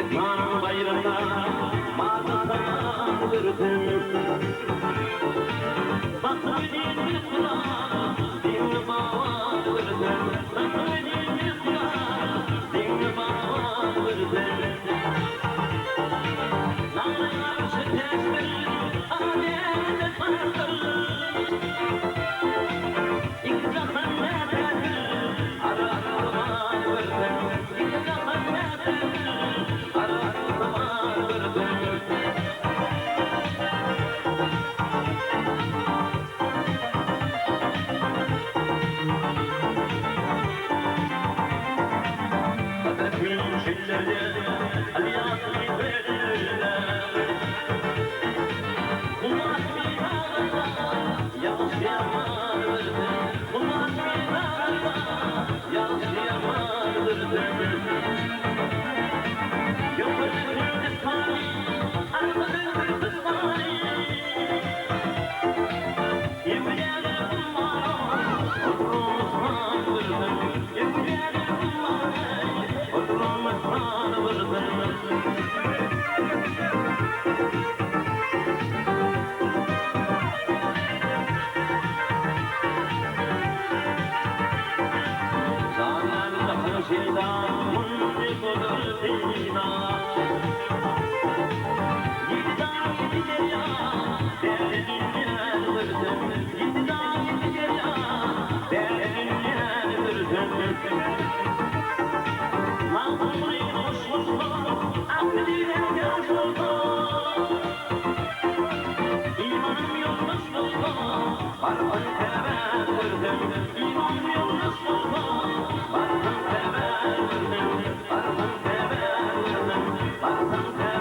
Sultan bayrağına mağazdan verdim. Tatlı bir kula din bağ verdim. Tatlı bir kula din bağ verdim. Nağlar çetestir alem farklı. İkizatan nerededir araman verdim. İkizatan nerededir araman verdim. Kaderin şilleri aliyatı verirler. Bunlar bir ağırda yansıyaman verdim. Bunlar bir ağırda yansıyaman verdim. Yok öldürdü fani, arkadır fani. Yemeyelim bana, oturumuzdan verdim. Yemeyelim bana, oturumuzdan verdim. Zaten şeytanın kudretine Yedidağ yedi ya derdin verdim. Yedidağ yedi ya derdin verdim. Mağdurayı hoş buldum, affedile göz buldum. İmanım yoldaş buldum, varlık sever verdim. İmanım yoldaş buldum, varlık sever verdim. Varlık sever verdim, varlık sever.